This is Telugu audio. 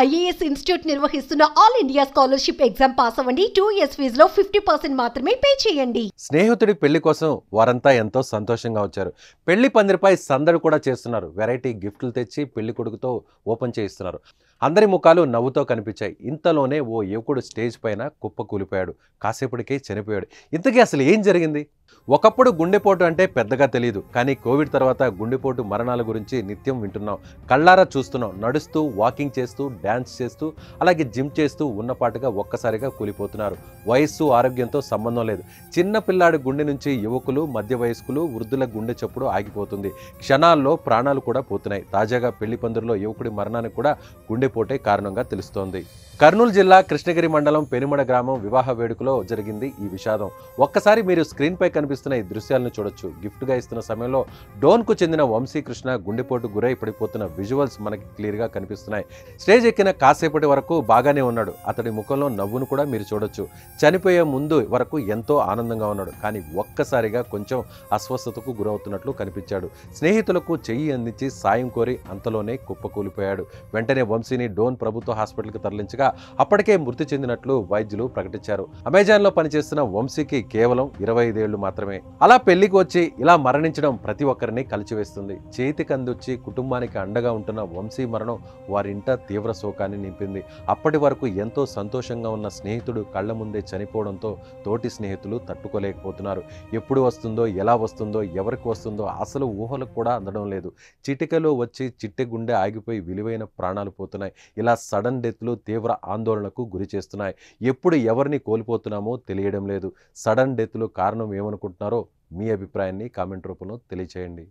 ఐఏఎస్ ఇన్స్టిట్యూట్ నిర్వహిస్తున్న all India scholarship exam pass అవ్వండి. 2 years ఫీజులో 50% మాత్రమే పే చేయండి. స్నేహితుడి పెళ్లి కోసం వారంతా ఎంతో సంతోషంగా వచ్చారు. పెళ్లి పందిరిపై సందడి కూడా చేస్తున్నారు. వెరైటీ గిఫ్ట్లు తెచ్చి పెళ్లి కొడుకుతో ఓపెన్ చేయిస్తున్నారు. అందరి ముఖాలు నవ్వుతో కనిపించాయి. ఇంతలోనే ఓ యువకుడు స్టేజ్ పైన కుప్పకూలిపోయాడు. కాసేపటికే చనిపోయాడు. ఇంతకీ అసలు ఏం జరిగింది? ఒకప్పుడు గుండెపోటు అంటే పెద్దగా తెలియదు, కానీ కోవిడ్ తర్వాత గుండెపోటు మరణాల గురించి నిత్యం వింటున్నాం, కళ్ళారా చూస్తున్నాం. నడుస్తూ, వాకింగ్ చేస్తూ, డ్యాన్స్ చేస్తూ, అలాగే జిమ్ చేస్తూ ఉన్నపాటుగా ఒక్కసారిగా కూలిపోతున్నారు. వయస్సు, ఆరోగ్యంతో సంబంధం లేదు. చిన్న పిల్లాడి గుండె నుంచి యువకులు, మధ్య వయస్కులు, వృద్ధుల గుండె చప్పుడు ఆగిపోతుంది. క్షణాల్లో ప్రాణాలు కూడా పోతున్నాయి. తాజాగా పెళ్లి పందిరిలో యువకుడి మరణానికి కూడా గుండెపోటే కారణంగా తెలుస్తోంది. కర్నూలు జిల్లా కృష్ణగిరి మండలం పెనుమడ గ్రామం వివాహ వేడుకలో జరిగింది ఈ విషాదం. ఒక్కసారి మీరు స్క్రీన్ పై కనిపిస్తున్న ఈ దృశ్యాలను చూడొచ్చు. గిఫ్ట్ గా ఇస్తున్న సమయంలో డోన్ కు చెందిన వంశీకృష్ణ గుండెపోటు గురై పడిపోతున్న విజువల్స్ మనకి క్లియర్ గా కనిపిస్తున్నాయి. స్టేజ్ ఎక్కిన కాసేపటి వరకు బాగానే ఉన్నాడు. అతడి ముఖంలో నవ్వును కూడా మీరు చూడొచ్చు. చనిపోయే ముందు వరకు ఎంతో ఆనందంగా ఉన్నాడు, కానీ ఒక్కసారిగా కొంచెం అస్వస్థతకు గురవుతున్నట్లు కనిపించాడు. స్నేహితులకు చెయ్యి అందించి సాయం కోరి అంతలోనే కుప్పకూలిపోయాడు. వెంటనే వంశీని డోన్ ప్రభుత్వ హాస్పిటల్కి తరలించగా అప్పటికే మృతి చెందినట్లు వైద్యులు ప్రకటించారు. అమెజాన్ లో పనిచేస్తున్న వంశీకి కేవలం 25 ఏళ్లు మాత్రమే. అలా పెళ్లికి వచ్చి ఇలా మరణించడం ప్రతి ఒక్కరిని కలిచివేస్తుంది. చేతికి అందొచ్చి కుటుంబానికి అండగా ఉంటున్న వంశీ మరణం వారింట తీవ్ర శోకాన్ని నింపింది. అప్పటి వరకు ఎంతో సంతోషంగా ఉన్న స్నేహితుడు కళ్ల ముందే చనిపోవడంతో తోటి స్నేహితులు తట్టుకోలేకపోతున్నారు. ఎప్పుడు వస్తుందో, ఎలా వస్తుందో, ఎవరికి వస్తుందో అసలు ఊహలకు కూడా అందడం లేదు. చిటికలో వచ్చి చిట్టె గుండె ఆగిపోయి విలువైన ప్రాణాలు పోతున్నాయి. ఇలా సడన్ డెత్లు తీవ్ర ఆందోళనకు గురి చేస్తున్నాయి. ఎప్పుడు ఎవరిని కోల్పోతున్నామో తెలియడం లేదు. సడన్ డెత్లు కారణం ఏమనుకుంటున్నారో మీ అభిప్రాయాన్ని కామెంట్ రూపంలో తెలియచేయండి.